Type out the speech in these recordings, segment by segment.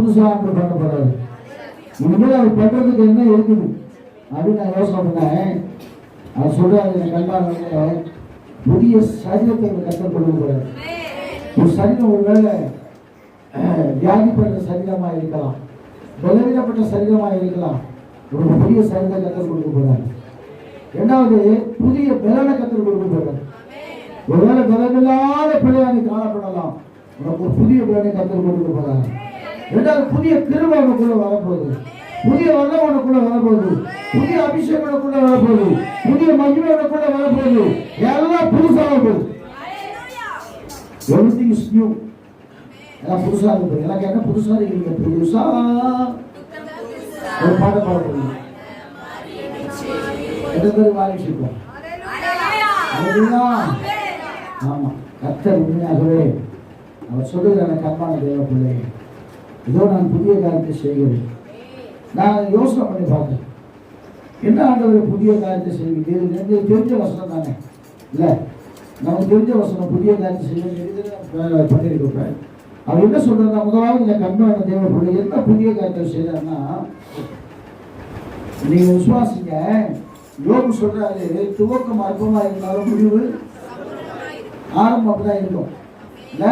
புதுசாக ஆண்டு பண்ண போறாரு. இனிமேல் அவர் பண்றதுக்கு என்ன இருக்குது அப்படின்னு நான் யோசனை பண்ணேன். அவர் சொல்றாரு, என் கண்பார்வையில புதிய சரீரத்தை கற்றுக் கொடுக்க போறாரு. ஒரு சரீரம் ஒருவேளை வியாதிப்பட்ட சரீரமா இருக்கலாம், பலவீனப்பட்ட சரீரமா இருக்கலாம். ஒரு புதிய சரீரத்தை கற்றுக் கொடுக்க போறாரு. இரண்டாவது, புதிய பலனை கற்றுக் கொடுக்க போறாரு. ஒருவேளை பலமில்லாத பிள்ளையாக காணப்படலாம், உனக்கு ஒரு புதிய பலனை கற்றுக் கொடுக்க போறாரு. இரண்டாவது, புதிய கிருபை உனக்குள்ள வரப்போகுது, புதிய வல்லம் உனக்குள்ள வரப்போகுது, புதிய அபிஷேகம் உனக்குள்ள வரப்போகுது, புதிய மகிமை உனக்குள்ள வரப்போகுது. எல்லாம் புதுசாக போகுது. Everything is new. எல்லாம் புதுசா இருக்கு. எனக்கு என்ன புதுசா இருக்கீங்க? புதுசா ஒரு பாட பாட போறீங்க. எத்தனை பேர் மாறிச்சிருக்கோம்? ஆமா, கர்த்தர் உண்மையாகவே அவர் சொல்லுகிற கர்மான தேவ பிள்ளை, இதோ நான் புதிய காரியத்தை செய்கிறேன். நான் யோசனை பண்ணி பார்த்தேன், என்ன ஆண்டவர் புதிய காரியத்தை செய்வீங்க? தெரிஞ்ச வசனம் தானே, இல்லை நமக்கு தெரிஞ்ச வசனம். புதிய காரியத்தை செய்ய பண்ணியிருக்கேன். அவர் என்ன சொல்றாருன்னா, முதலாவது இந்த கர்மான தேவ பிள்ளை என்ன புதிய காரியத்தை செய்யறாருன்னா, நீங்க விசுவாசிங்க. யோபு சொல்றாரு, துவக்கம் அற்பமா இருந்தாலும் முடிவு ஆரம்பம் அப்படிதான் இருக்கும். இல்லை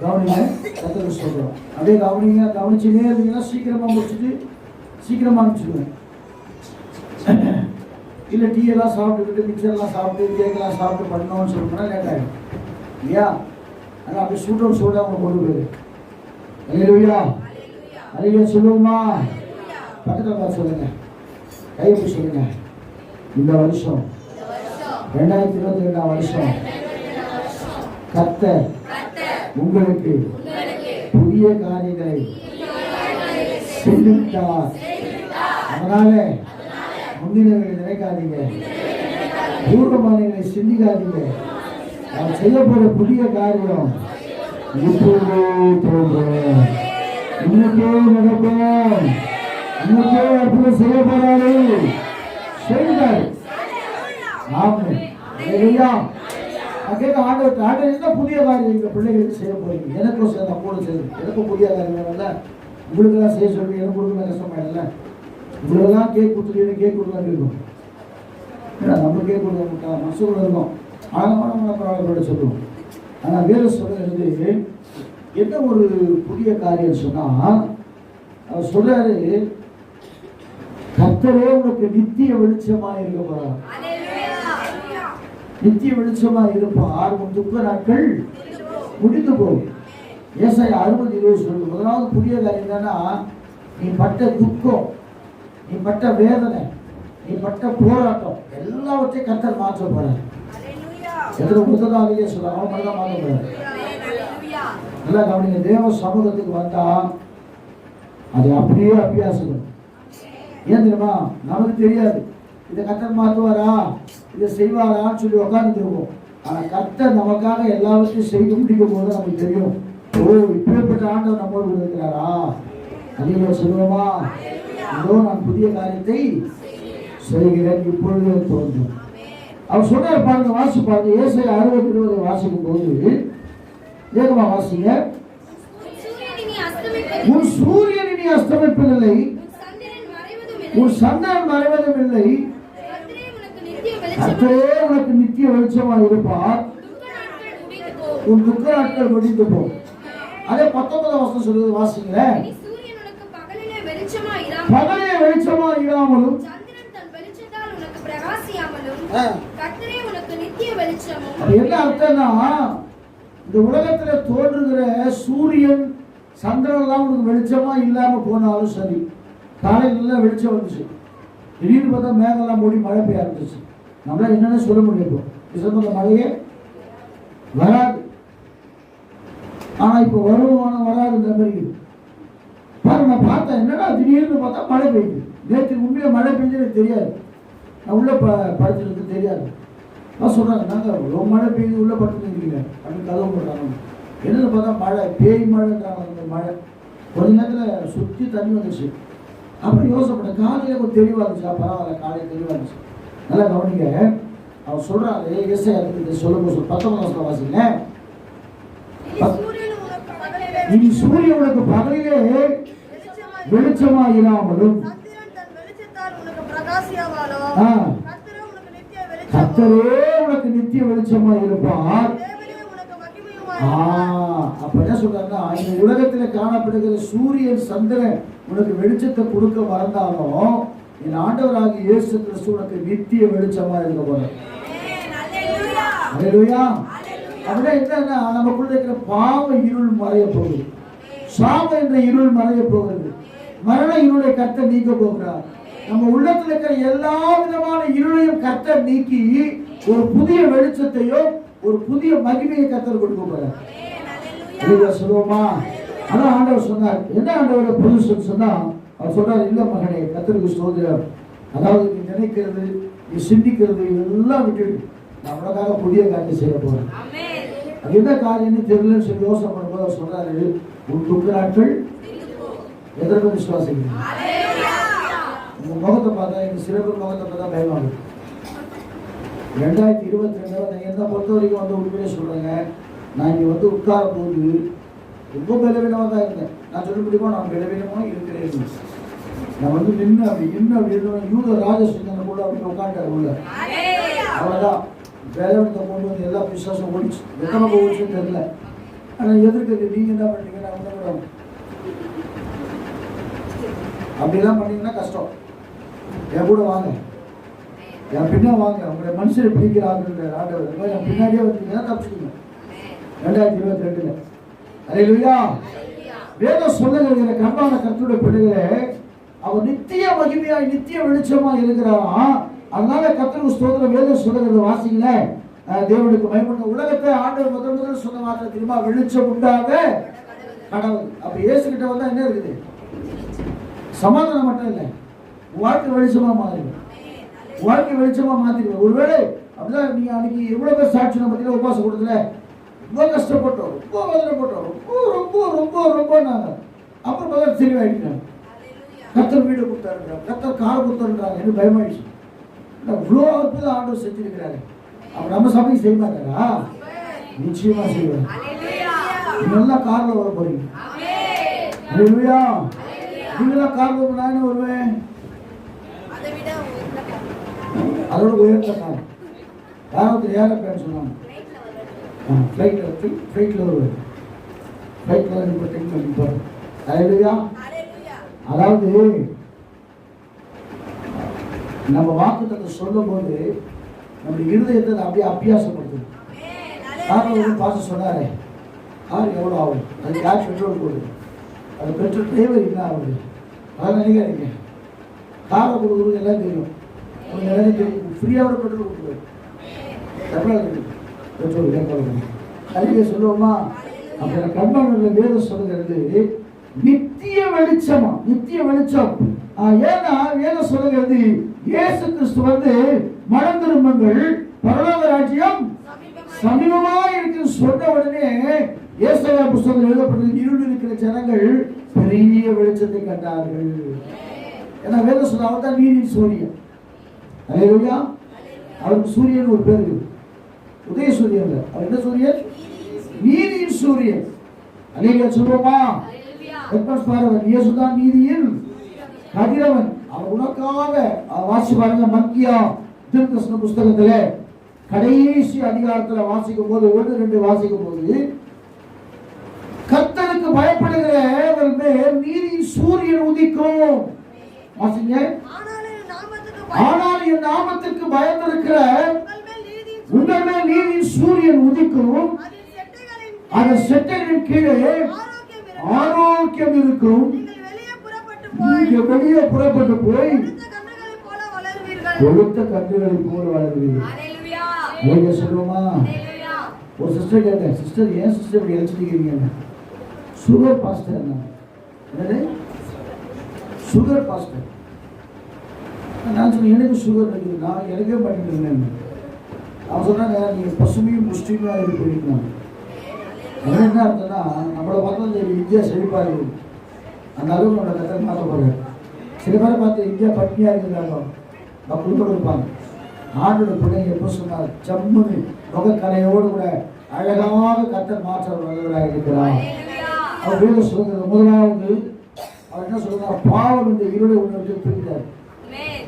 கவனிங்க, கத்தருக்கு சொல்றோம். அப்படியே கவனிங்க, கவனிச்சுனே இருந்தீங்கன்னா சீக்கிரமா முடிச்சுட்டு சீக்கிரமா அனுப்பிச்சுடுவேன். இல்லை டீ எல்லாம் சாப்பிட்டுக்கிட்டு மிக்சர்லாம் சாப்பிட்டு கேக்கெல்லாம் சாப்பிட்டு பண்ணணும்னு சொல்லணும்னா லேட் ஆகிடும் இல்லையா? ஆனால் அப்படி சூடாக அவங்க கொண்டு போயிரு. அல்லேலூயா, அல்லேலூயா சொல்லுவோமா? பக்கத்தில் பார்த்து சொல்லுங்க, கையெழுத்து சொல்லுங்க. இந்த வருஷம் 2022 வருஷம் கர்த்தர் உங்களுக்கு புதிய காரியங்களை செய்தார். அதனால முந்தினவர்களை நினைக்காதீங்க, பூர்வமானவர்களை சிந்திக்காதீங்க. அவர் செய்ய போற புதிய காரியம் இப்போதே தோன்றும், இன்னைக்கே நடக்கும், இன்னைக்கே அற்புதம் செய்ய போறாரு, செய்தார். ஆமென். அல்லேலூயா. ஆண்டவர் என்ன புதிய காரியம் எங்க பிள்ளைகளுக்கு செய்ய போறீங்க? எனக்கும் சேர்ந்த கூட செய்யுது. எனக்கும் புதிய காரியம் வேணும்ல, உங்களுக்கு எல்லாம் செய்ய சொல்லி எனக்கு கொடுக்க கஷ்டமாயிடல. உங்களெல்லாம் கேக் கொடுத்துட்டு கேக் கொடுக்கலாம் இருக்கும். ஏன்னா நம்ம கேக் கொடுக்க மனசுக்குள்ள இருக்கும், ஆழமான பரவாயில்ல சொல்லுவோம். ஆனால் வேறு சொல்றது என்ன ஒரு புதிய காரியம் சொன்னா, அவர் சொல்றாரு, கர்த்தரே உனக்கு நித்திய வெளிச்சமா இருக்க போறார். நித்திய வெளிச்சமா இருப்பார், உன் துக்க நாட்கள் முடிந்து போகும். ஏசாயா 60:20 சொல்லுது. முதலாவது புதிய காரியம் என்னன்னா, நீ பட்ட துக்கம், நீ பட்ட வேதனை, நீ பட்ட போராட்டம் எல்லாவற்றையும் கர்த்தர் மாற்ற போறார். எத்தனை முதலாளியே சொல்ல அவன் மட்டும் மாற்ற போறாரு. நல்லா கவனிங்க, தேவ சமூகத்துக்கு வந்தா அது அப்படியே அபியாசம். ஏன் தெரியுமா? நமக்கு தெரியாது இதை கர்த்தர் மாற்றுவாரா, இதை செய்வாரான்னு சொல்லி உட்காந்துட்டு இருக்கோம். ஆனா கர்த்தர் நமக்காக எல்லாவற்றையும் செய்து முடிக்கும் போது நமக்கு தெரியும், ஓ இப்பேற்பட்ட ஆண்டவர் நம்மோடு இருக்கிறாரா. அதிக சொல்லுவோமா? இதோ நான் புதிய காரியத்தை செய்கிறேன், இப்பொழுது தோன்றும். அவர் சொன்னார் பாருங்க, வாசி பாருங்க. ஏசாயா 60:20 வாசிக்கும் போது வேகமா வாசிங்க. உன் சூரியன் இனி அஸ்தமிப்பதில்லை, உன் சந்திரன் மறைவதும் இல்லை, கர்த்தரே உனக்கு நித்திய வெளிச்சமாக இருப்பார், உன் துக்க நாட்கள் முடிந்து போகும். அதே 19 வசனம் சொல்லுது, வாசிங்களேன். பகலே வெளிச்சமா இராமலும் என்ன அர்த்தம்னா, இந்த உலகத்துல தோன்றுகிற சூரியன் சந்திரன் எல்லாம் உனக்கு வெளிச்சமா இல்லாம போனாலும் சரி, காலையில எல்லாம் வெளிச்சம் வந்துச்சு, திடீர்னு பார்த்தா மேகெல்லாம் மூடி மழை பெய்ய ஆரம்பிச்சு, நம்மளால என்னன்னு சொல்ல முடியும். டிசம்பர்ல மழையே வராது, ஆனா இப்ப வருமானம் வராதுன்ற மாதிரி பாருங்க. நான் பார்த்தேன், என்னடா திடீர்னு பார்த்தா மழை பெய்யுது. நேற்று உண்மையில மழை பெய்ஞ்சது தெரியாது, நான் உள்ள படிச்சிருக்கு தெரியாது. நான் சொல்றாங்க, நாங்க ரொம்ப மழை பெய்யுது உள்ள படுத்துக்கிறீங்க அப்படின்னு கதவு போடுறாங்க. என்னன்னு பார்த்தா மழை பேய் மழைன்றாங்க. அந்த மழை கொஞ்ச நேரத்தில் சுற்றி தண்ணி வந்துச்சு. அப்புறம் யோசனைப்பட்டேன், காலையில் கொஞ்சம் தெளிவாக இருந்துச்சா, பரவாயில்ல காலையில் தெளிவாக இருந்துச்சு. நல்லா கவனிங்க, அவர் சொல்றாரு, ஏசாயா சொல்லும் 19 வாசிங்க. இனி சூரியன் உனக்கு பகலிலே வெளிச்சமா இராமலும் கர்த்தரே உனக்கு நித்திய வெளிச்சமா இருப்பார். அப்ப என்ன சொல்றாருன்னா, இந்த உலகத்துல காணப்படுகிற சூரியன் சந்திரன் உனக்கு வெளிச்சத்தை கொடுக்க மறந்தாலும் என் ஆண்டவராகிய இயேசு கிறிஸ்து உனக்கு நித்திய வெளிச்சமா இருக்க போறார். அல்லேலூயா. அப்படின்னா என்னன்னா, நமக்குள்ள இருக்கிற பாவ இருள் மறைய போகுது, சாப என்ற இருள் மறைய போகிறது, மரண இருளை கர்த்தர் நீக்க போகிறார். நம்ம உள்ளத்துல இருக்கிற எல்லா விதமான இருளையும் கர்த்தர் நீக்கி ஒரு புதிய வெளிச்சத்தையும் ஒரு புதிய மகிமையை கர்த்தர் கொடுக்க போறார். சொல்லுவோமா? அதான் ஆண்டவர் சொன்னார். என்ன ஆண்டவர் புதுசு சொன்னா, அவர் சொல்றார், இல்ல மகனே, கர்த்தருக்கு ஸ்தோத்திரம். அதாவது நீ நினைக்கிறது, நீ சிந்திக்கிறது எல்லாம் விட்டுட்டு நான் உனக்காக புதிய காரியம் செய்ய போறேன். அது என்ன காரியம்னு தெரியலன்னு சொல்லி யோசனை பண்ணும்போது அவர் சொல்றாரு, உன் துக்க நாட்கள் எதற்கு விசுவாசிக்கிறீங்க? உங்க முகத்தை பார்த்தா, எங்க சிறப்பு முகத்தை பார்த்தா பயமாகுது. 2022 என்ன பொறுத்த வரைக்கும் வந்து உண்மையிலே சொல்றேங்க, நான் இங்க வந்து உட்கார போது ரொம்ப பலவீனமாக தான் இருந்தேன். நான் சொல்ல முடியுமா, நான் பலவீனமா இருக்கிறேன். நான் வந்து நின்று அப்படி இருந்தேன். யூத ராஜசிங்கனை கூட அப்படி உட்காண்டாரு உள்ள. அவ்வளவுதான், வேலைவனத்தை கொண்டு வந்து எல்லா விசுவாசம் ஓடிச்சு. எத்தனை போச்சுன்னு தெரியல. ஆனால் எதிர்க்கிறது நீங்க என்ன பண்ணீங்க, நான் ஒன்றும் கூட அப்படிலாம் பண்ணீங்கன்னா கஷ்டம். என் கூட வாங்க, என் பின்னா வாங்க, உங்களுடைய மனுஷனை பிடிக்கிறாங்க ஆண்டவர். என் பின்னாடியே வந்தீங்கன்னா தப்பிச்சுக்கீங்க. 2022 அல்லேலூயா. வேதம் சொல்லுகிற கர்த்தான கர்த்தருடைய பிள்ளைகளே, அவர் நித்திய மகிமையாய் நித்திய வெளிச்சமா இருக்கிறாராம். அதனால கர்த்தருக்கு ஸ்தோத்திரம். வேதம் சொல்லுகிறது வாசிங்கள, தேவனுக்கு மகிமை. உலகத்தை ஆண்டவர் முதல் சொன்ன வார்த்தை தெரியுமா? வெளிச்சம் உண்டாக கடவுள். அப்ப இயேசு கிட்ட வந்தா என்ன இருக்குது? சமாதானம் மட்டும் இல்லை, வாழ்க்கை வெளிச்சமா மாறிடும். வாழ்க்கை வெளிச்சமா மாத்திடுவோம். ஒருவேளை அப்படிதான் நீங்க அன்னைக்கு எவ்வளவு பேர் சாட்சி பத்தியில உபாசம் கொடுக்கல, ரொம்ப கஷ்டப்பட்டோம், ரொம்ப வேதனைப்பட்டோம், ரொம்ப ரொம்ப ரொம்ப ரொம்ப நாங்க. அப்புறம் பதில் தெளிவாயிட்டாங்க. கர்த்தர் வீடு கொடுத்தாருன்றாங்க, கர்த்தர் கார் கொடுத்தாருன்றாங்க. எனக்கு பயமாயிடுச்சு. இவ்வளோ அற்புதம் ஆண்டவர் செஞ்சிருக்கிறாரு. அப்ப நம்ம சபைக்கு செய்ய மாட்டாரா? நிச்சயமா செய்வார். நல்லா கார்ல வர போறீங்க. அல்லேலூயா. நீங்களாம் கார்ல நானே வருவேன், அதோட உயர்ந்த கார். யாராவது ஏரோப்ளேன் சொன்னாங்க, ஃப்ளைட்ல வருவேன். ஃப்ளைட்ல இப்போ டென் பண்ணிப்பாரு. அல்லேலூயா. அதாவது நம்ம வாக்குத்தத்தை சொல்லும் போது நம்முடைய இருதயத்தை அப்படியே அபியாசப்படுத்துது. காரில் ஒரு பாசம் சொன்னாரே, கார் எவ்வளோ ஆகும், அது யார் பெட்ரோல் போடுது, அது பெட்ரோல் டிரைவர் என்ன ஆகுது, அதெல்லாம் நினைக்காதீங்க. காரை கொடுக்குறது எல்லாம் தெரியும், அவங்க எல்லாரும் தெரியும். ஃப்ரீயாக பெட்ரோல் கொடுக்குறது பெட்ரோல் கேட்கலாம். அதுவே சொல்லுவோமா? அப்போ கண்பான வேதம் சொல்லுகிறது நித்திய வெளிச்சமா, நித்திய வெளிச்சம். ஏன்னா வேதம் சொல்லுகிறது இயேசு கிறிஸ்து வந்து மனம் திரும்புங்கள், பரலோக ராஜ்யம் சமீபமா இருக்கு சொன்ன உடனே ஏசாயா புத்தகத்தில் எழுதப்பட்டது, இருள் இருக்கிற ஜனங்கள் பெரிய வெளிச்சத்தை கண்டார்கள். ஏன்னா வேதம் சொல்ல, அவர் தான் நீரின் சூரியன். அல்லேலூயா. அவருக்கு சூரியன் ஒரு பேர் இருக்கு, உதய சூரியன். அவர் என்ன சூரியன்? நீதியின் சூரியன். அல்லேலூயா சொல்லுவோமா? இயேசுதான் நீதியின் கதிரவன். அவர் உனக்காக வாசி பாருங்க, மக்கியா தீர்க்கதரிசன புஸ்தகத்துல கடைசி அதிகாரத்துல வாசிக்கும் போது 1-2 வாசிக்கும் போது, கர்த்தருக்கு பயப்படுகிறவர்கள் மேல் நீதியின் சூரியன் உதிக்கும். வாசிங்க. ஆனால் என் நாமத்துக்கு பயந்திருக்கிற உங்கள் மேல் நீதியின் சூரியன் உதிக்கும், அதன் செட்டைகளின் கீழே ஆரோக்கியம் இருக்கும். நீங்க வெளியே புறப்பட்டு போய் கொழுத்த கன்றுகளை போல வளருவீர்கள். சொல்லுவோமா? ஒரு சிஸ்டர் கேட்டேன், சிஸ்டர் ஏன் சிஸ்டர் இப்படி எழுச்சிக்கிறீங்க? Sugar pastor. என்னது சுகர் பாஸ்டர்? நான் சொன்னேன், எனக்கு சுகர் இருக்குது, நான் எனக்கே பண்ணிட்டு இருந்தேன். அவன் சொன்னாங்க, நீங்க பசுமையும் முஸ்லீமா இருப்பீங்க. என்ன அர்த்தம்னா, நம்மளை பார்த்தா இந்தியா செழிப்பா இருக்குது, அந்த அளவுக்கு நம்மளை கதை மாற்ற போறாரு. சில பேரை பார்த்து இந்தியா பட்டினியா இருக்கிறாங்க, மக்களோடு இருப்பாங்க. ஆண்டோட பிள்ளைங்க எப்போ சொன்னார், சம்முன்னு முகக்கலையோடு கூட அழகாக கத்தர் மாற்ற வல்லவராக இருக்கிறார். அவர் வேதம் சொல்லுகிறது. முதலாவது அவர் என்ன சொல்றார்? பாவம் என்ற இருளை உணர்ந்து பிரித்தார்.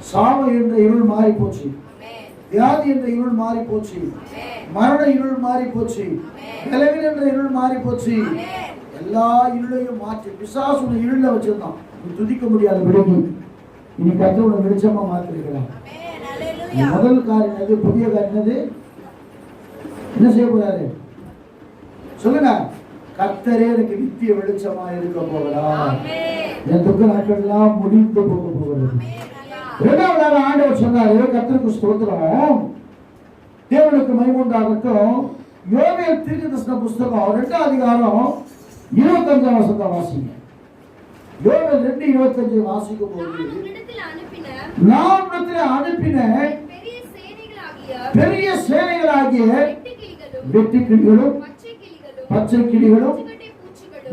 சாவு என்ற இருள் மாறி போச்சு, வியாதி என்ற இருள் மாறி போச்சு, மரண இருள் மாறி போச்சு, நிலவில் என்ற இருள் மாறி போச்சு. எல்லா இருளையும் மாற்றி பிசாசு இருள வச்சிருந்தான். நீ துதிக்க முடியாத விடுதி இனி கர்த்தர் வெளிச்சமா மாத்திருக்கிறார். முதல் காரியம் எது? புதிய காரியம் எது? என்ன செய்ய போறாரு சொல்லுங்க. கர்த்தரே எனக்கு நித்திய வெளிச்சமா இருக்க போகிறார். என் துக்க நாட்கள் எல்லாம் முடிந்து போக போகிறது. இரண்டாவதாக ஆண்டவர் சொன்னாரு, கர்த்தருக்கு ஸ்தோத்திரம், தேவனுக்கு மகிமை உண்டாகட்டும். யோவேல் தீர்க்கதரிசன புஸ்தகம் 2ஆம் அதிகாரம் 25ஆம் வசனத்தை வாசிங்க. யோவேல் 2:25 வாசிக்கும் போது, நான் உன்னிடத்தில் அனுப்பின பெரிய சேனைகளாகிய வெட்டுக்கிளிகளும் பச்சை கிளிகளும்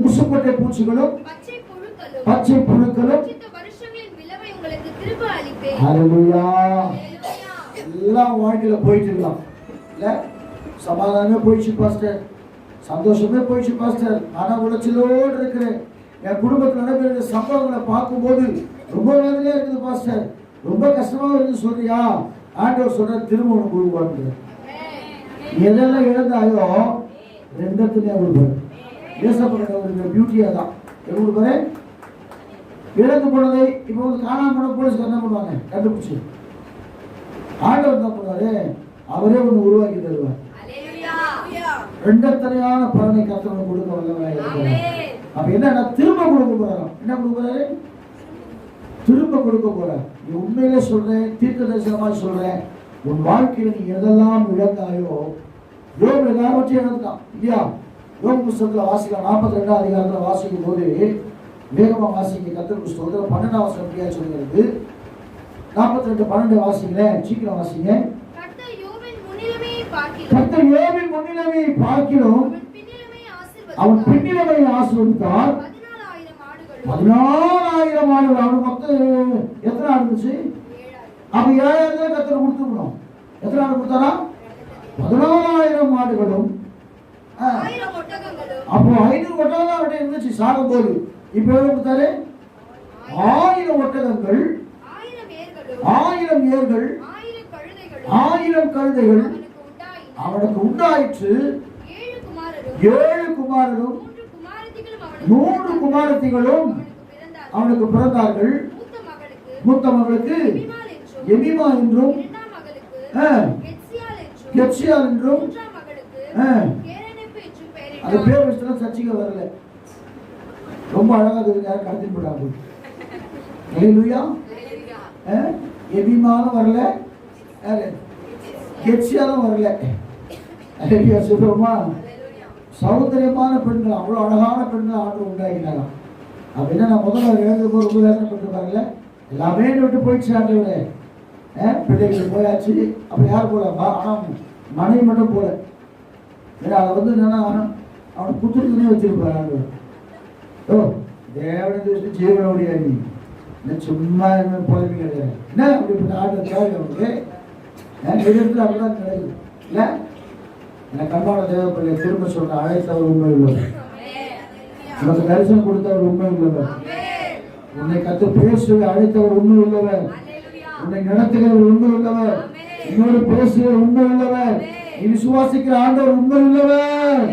முசுக்கொட்டை பூச்சிகளும் பச்சை புழுக்களும் எல்லாம் வாழ்க்கையில போயிட்டு இருக்கலாம். இல்ல சமாதானமே போயிடுச்சு பாஸ்டர், சந்தோஷமே போயிடுச்சு பாஸ்டர், மன உளைச்சலோடு இருக்கிறேன், என் குடும்பத்தில் நடைபெறுகிற சம்பவங்களை பார்க்கும்போது ரொம்ப வேதனையா இருக்குது பாஸ்டர், ரொம்ப கஷ்டமா இருக்கு சொல்றியா? ஆண்டவர் சொல்ற திரும்ப உனக்கு கொடுப்பாரு. எதெல்லாம் இழந்தாயோ ரெண்டத்துலயே கொடுப்பாரு. ஏசப்பட்ட பியூட்டியா தான் கொடுப்பாரு. இழந்து போனதை இப்போ காணாம போன போலீஸ் என்ன பண்ணுவாங்க? கண்டுபிடிச்சு ஆண்டவர் என்ன பண்ணுவாரு? அவரே ஒண்ணு உருவாக்கி தருவார். ரெண்டத்தனையான பலனை கர்த்தர் கொடுக்க வல்லவராக இருக்கிறார். அப்ப என்ன திரும்ப கொடுக்க போறாராம். என்ன கொடுக்க போறாரு? திரும்ப கொடுக்க போறார். நீ உண்மையிலே சொல்றேன், தீர்க்க தரிசனமா சொல்றேன், உன் வாழ்க்கையில நீ எதெல்லாம் இழந்தாயோ, யோபு எல்லாவற்றையும் இழந்தான் இல்லையா? யோபு புஸ்தகத்துல வாசிக்கலாம். 42ஆம் அதிகாரத்துல வாசிக்கும் போது வேகமா வாசிங்க. கர்த்தருக்கு ஸ்தோத்திரம். 12ஆம் வசனம் அப்படியே சொல்கிறது. 42:12 வாசிங்களேன், சீக்கிரம் வாசிங்க. கர்த்தர் யோபின் முன்னிலைமையை பார்க்கிறோம், அவன் பின்னிலைமையை ஆசீர்வதித்தார். 14,000 ஆடுகள். அவன் மொத்தம் எத்தனை ஆடு இருந்துச்சு? அப்ப 7,000 கர்த்தர் கொடுத்துக்கணும். எத்தனை ஆடு கொடுத்தாரா? 14,000 ஆடுகளும். அப்போ 500 ஒட்டகம் தான் அவர்கிட்ட இருந்துச்சு சாகும் போது. இப்ப எவ்வளவு கொடுத்தாரு? 1000 ஒட்டகங்கள், 1000 ஏர்கள், 1000 கழுதைகள் அவனுக்கு உண்டாயிற்று. 7 குமாரரும் 3 குமாரத்திகளும் அவனுக்கு பிறந்தார்கள். மூத்த மகளுக்கு எமிமா என்றும் கெத்சியால் என்றும் அந்த பேர் வச்சுனா சர்ச்சைக்கு வரல. ரொம்ப அழகா இருக்கு. யாரும் கடத்தி போட்டாங்க. ஹல்லேலூயா. எபிமானும் வரல, கெத்சியாலும் வரல. ஹல்லேலூயா சொல்றோமா? சௌந்தரியமான பெண்கள், அவ்வளோ அழகான பெண்கள் ஆண்டு உண்டாக்கினாராம். அப்படின்னா நான் முதல்ல எழுந்து போது ரொம்ப வேதனை பெற்று பாருங்கள. எல்லாமே விட்டு போயிடுச்சு ஆண்டவரே. பிள்ளைகள் போயாச்சு. அப்படி யார் போலாமா? ஆனால் மனைவி மட்டும் போல. ஏன்னா அதை வந்து என்னன்னா அவனை புத்திரத்துலேயே வச்சிருப்பார் ஆண்டவர். ஓ தேவனை ஜீவனோடைய நீ என்ன சும்மா புலம்பி கிடையாது. என்ன அப்படிப்பட்ட ஆண்டு தேவை அவனுக்கு இடத்துல அப்படிதான் கிடையாது. இல்லை எனக்கு கண்பான தேவைப்படலை. திரும்ப சொல்ற அழைத்தவர் உண்மை உள்ளவர், உனக்கு தரிசனம் கொடுத்தவர் உண்மை உள்ளவர், உன்னை கத்து பேசுவ அழைத்தவர் உண்மை உள்ளவர், உன்னை நடத்துகிறவர் உண்மை உள்ளவர், இன்னொரு பேசுகிற உண்மை உள்ளவர், நீ விசுவாசிக்கிற ஆண்டவர் உண்மை உள்ளவர்.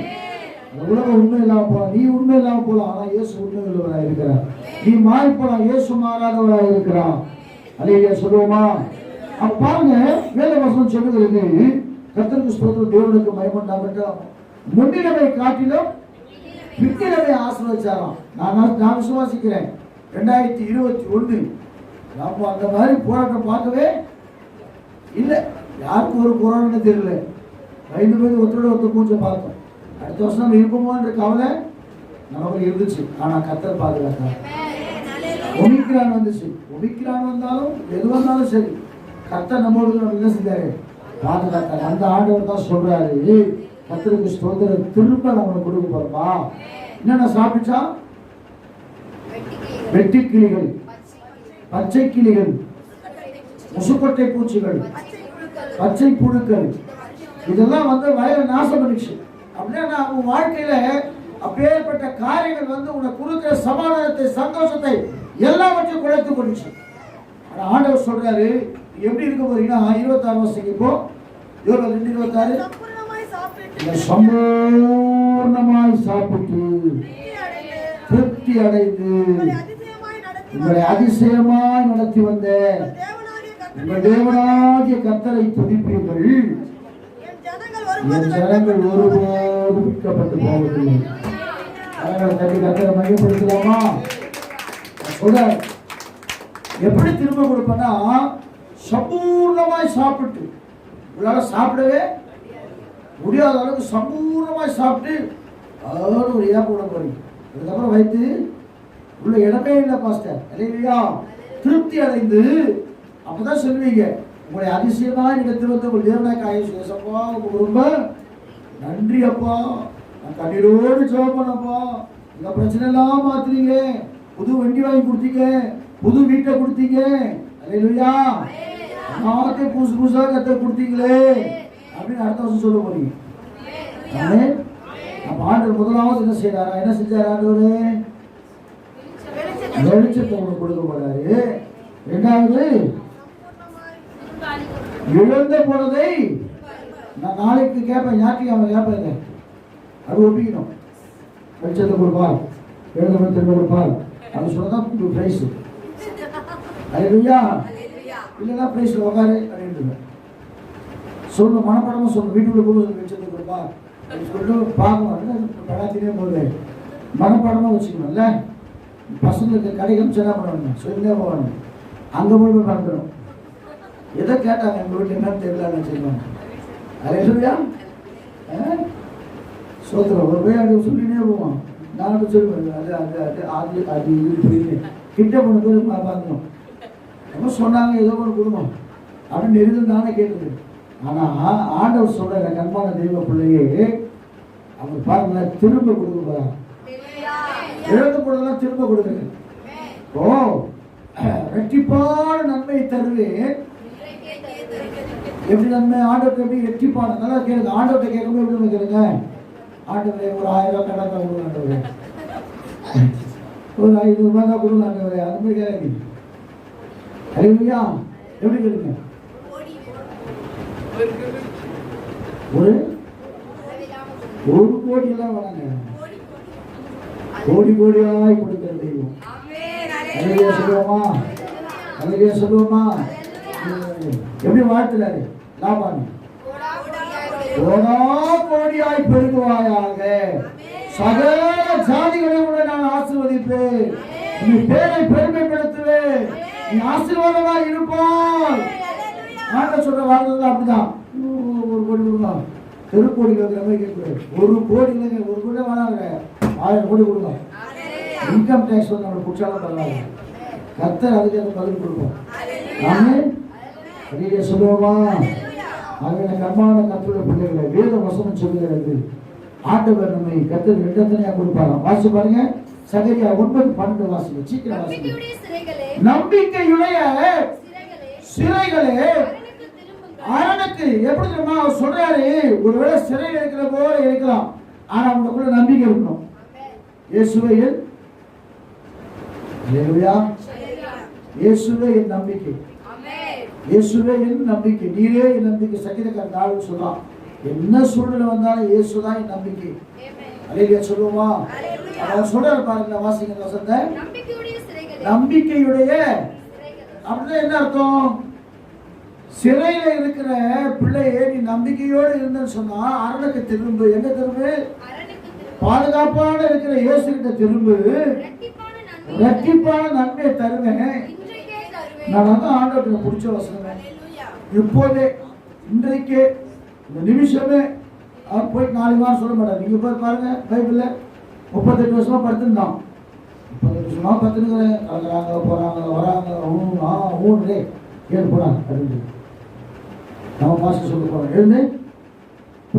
உலகம் உண்மை இல்லாம போலாம், நீ உண்மை இல்லாம போலாம், ஆனா இயேசு உண்மை உள்ளவராக இருக்கிறார். நீ மாறி போலாம், இயேசு மாறாதவராக இருக்கிறார். அல்லேலூயா சொல்லுவோமா? அப்ப பாருங்க, வேத வசனம் சொல்லுகிறது, கர்த்தருக்கு ஸ்தோத்திரம், தேவனுக்கு மகிமை உண்டாகட்டும். முன்னிலைமை காட்டிலும் பின்னிலைமை ஆசீர்வதிச்சாராம். நான் விசுவாசிக்கிறேன் 2021 நம்ம அந்த மாதிரி போராட்டம் பார்க்கவே இல்லை. யாருக்கும் ஒரு கொரோனா தெரியல. 5 பேர் ஒருத்தரோட ஒருத்தர் மூஞ்ச பார்த்தோம். அடுத்த வருஷம் நம்ம இருப்போமோன்ற கவலை நமக்கு இருந்துச்சு. ஆனா கர்த்தர் பாதுகாத்தார். ஒமிக்ரான் வந்துச்சு. ஒமிக்ரான் வந்தாலும் எது வந்தாலும் சரி, கர்த்தர் நம்மோடு நம்ம என்ன செஞ்சாரு? பாதுகாத்தார். அந்த ஆண்டவர் தான் சொல்றாரு, கர்த்தருக்கு ஸ்தோத்திரம், திரும்ப நம்மளுக்கு கொடுக்க போறோமா? என்னென்ன சாப்பிட்டா? வெட்டி கிளிகள், பச்சை கிளிகள், முசுக்கொட்டை பூச்சிகள், பச்சை புழுக்கள், இதெல்லாம் வந்து வயலை நாசம் பண்ணிச்சு. அப்படின்னா அவங்க வாழ்க்கையில அப்பேற்பட்ட காரியங்கள் வந்து உனக்கு கொடுக்கிற சமாதானத்தை, சந்தோஷத்தை எல்லாவற்றையும் குறைத்து கொண்டுச்சு. ஆண்டவர் சொல்றாரு, எப்படி இருக்க போறீங்கன்னா 26 வருஷம் இப்போ யோவேல் 2:26 சம்பூர்ணமாய் சாப்பிட்டு திருப்தி அடைந்து உங்களை அதிசயமாய் நடத்தி வந்த உங்கள் தேவனாகிய கர்த்தரை துதிப்பீர்கள். என் ஜனங்கள் ஒருபோதும் விற்கப்பட்டு போவதில்லை. அவர்களை தட்டி கர்த்தரை மையப்படுத்தலாமா? சொல்றார், எப்படி திரும்ப கொடுப்பேன்னா சம்பூர்ணமாய் சாப்பிட்டு, உங்களால சாப்பிடவே முடியாத அளவுக்கு சம்பூர்ணமாய் சாப்பிட்டு ஒரு ஏப்ப விட போறீங்க. அதுக்கப்புறம் வைத்து உள்ள இடமே இல்லை பாஸ்டர், இல்லையா? திருப்தி அடைந்து அப்பதான் சொல்லுவீங்க, உங்களுடைய அதிசயமாக இடத்தில் வந்து உங்கள் தேவனாக ஆயுஷப்பா, உங்களுக்கு ரொம்ப நன்றி அப்பா, நான் கண்ணீரோடு ஜெபம் பண்ணப்பா, இந்த பிரச்சனை எல்லாம் மாத்துறீங்க, புது வண்டி வாங்கி கொடுத்தீங்க, புது வீட்டை கொடுத்தீங்க, அல்லேலூயா, எல்லாத்தையும் புதுசு புதுசாக கத்த கொடுத்தீங்களே அப்படின்னு அடுத்த வருஷம் சொல்ல போறீங்க. நம்ம ஆண்டவர் முதலாவது என்ன செய்யறாரா? என்ன செஞ்சாரு ஆண்டவரு? வெளிச்சத்தை உனக்கு கொடுக்க போறாரு. இரண்டாவது, இழந்த போனதை நான் நாளைக்கு கேட்பேன், ஞாயிற்றுக்கிழமை கேட்பேங்க, அது ஒப்பிக்கணும். வெளிச்சத்தை கொடுப்பார், எழுத திரும்ப கொடுப்பார், அது சொன்னதான் பிரைஸ். அல்லேலூயா. இல்லைன்னா பிரைஸ்ல உட்காரு அப்படின்னு சொல்லணும், மனப்படமும் சொல்லணும். வீட்டுக்குள்ள போக வெளிச்சத்தை கொடுப்பார் அப்படின்னு சொல்லிட்டு பார்க்கணும். படாத்தினே போகுது, மனப்படமாக வச்சுக்கணும்ல. பசங்களுக்கு கடைக்கும் என்ன பண்ணணும், சொல்லியே போகணும். அங்கே போய் பார்க்கணும், எதை கேட்டாங்க எங்கள் வீட்டில் என்னன்னு தெரியலன்னு சொல்லுவாங்க. அல்லேலூயா. சோத்திரம். ஒரு போய் அது சொல்லினே போவான். நான் அப்படி சொல்லுவேன், அது அது அது அது அது இது புரியுது, கிட்ட போன பேர் பார்க்கணும். ரொம்ப சொன்னாங்க, ஏதோ ஒரு குடும்பம் அப்படின்னு நெருங்கி நானே கேட்டது. ஆனால் ஆண்டவர் சொல்ற கண்பான தெய்வ பிள்ளையே, அவர் பாருங்க திரும்ப கொடுக்க போறாங்க. இழந்து போனதெல்லாம் திரும்ப கொடுக்குறேன். ஓ, ரெட்டிப்பான நன்மையை தருவேன். எப்படி நன்மை? ஆண்டவர்கிட்ட எப்படி ரெட்டிப்பான, நல்லா கேளுங்க. ஆண்டவர்கிட்ட கேட்கும்போது எப்படி கேளுங்க, ஆண்டவரே ஒரு 1000 ரூபாய் கடன் தான் கொடுங்க, ஆண்டவரே ஒரு 500 ரூபாய் தான் கொடுங்க, ஆண்டவரே அது மாதிரி கேட்குறீங்க. அல்லேலூயா. எப்படி கேளுங்க? ஒரு கோடி எல்லாம் வராங்க, கோடி கோடியாய் கொடுக்கிற தெய்வம். அல்லேலூயா சொல்லுவோமா? அல்லேலூயா சொல்லுவோமா? எப்படி வாழ்த்துறாரு லாபான்? கோடா கோடியாய் பெருகுவாயாக, சகல ஜாதிகளை நான் ஆசீர்வதிப்பேன், நீ பேரை பெருமைப்படுத்துவேன், நீ ஆசீர்வாதமா இருப்பாய். ஆண்டவர் சொல்ற வார்த்தை அப்படிதான். ஒரு கோடி கொடுங்க, தெருக்கோடி வைக்கிற மாதிரி கேட்கக்கூடாது. ஒரு கோடி இல்லைங்க, ஒரு கோடி வேணாங்க, 1000 கோடி கொடுங்க. இன்கம் டேக்ஸ் வந்து நம்மளை குற்றாலம் பண்ணாங்க, கர்த்தர் அதுக்கு அந்த பதில் கொடுப்போம். நாமே அப்படியே சொல்லுவோமா? அவனை கர்மான கர்த்தருடைய பிள்ளைகளை வேத வசனம் சொல்லுகிறது, ஆண்டவர் நம்மை கர்த்தர் இரண்டத்தனையா கொடுப்பாராம். வாசி பாருங்க, சகரியா 9:12 வாசிங்க, சீக்கிரம் வாசிங்க. நம்பிக்கையுடைய சிறைகளே அரணுக்கு, எப்படி தெரியுமா அவர் சொல்றாரு, ஒருவேளை சிறையில் இருக்கிற போல இருக்கலாம், ஆனா உங்களுக்குள்ள நம்பிக்கை இருக்கணும். இயேசுவே இயேசுவே என் நம்பிக்கை, இயேசுவே என் நம்பிக்கை, நீரே என் நம்பிக்கை. சங்கீதக்காரன் தாவீது சொல்றான், என்ன சூழ்நிலை வந்தாலும் இயேசுதான் என் நம்பிக்கை. அல்லேலூயா சொல்லுவோமா? அவர் சொல்றாரு பாருங்க, வாசிங்க வசனத்தை. நம்பிக்கையுடைய அப்படின்னா என்ன அர்த்தம்? சிறையில இருக்கிற பிள்ளையே நீ நம்பிக்கையோடு இருந்தேன்னு சொன்னா அரணுக்கு திரும்பு. எங்க திரும்பு? பாதுகாப்பான இருக்கிற இயேசு கிட்ட திரும்பு, இரட்டிப்பான நன்மையை தருவேன். நான் தான் ஆண்டவருக்கு பிடிச்ச வசனம். இப்போதே, இன்றைக்கே, இந்த நிமிஷமே அவர் போய் 4 வாரம் சொல்ல மாட்டார். நீங்க போய் பாருங்க, பைபிள்ல 38 வருஷமா படுத்துருந்தான். 38 வருஷமா படுத்துருக்கிறேன், கலக்குறாங்க, போறாங்க, வராங்க, ஊன்றே ஏன் போறாங்க அப்படின்னு நம்ம பாஸ்டர் சொல்ல போறோம். எழுந்து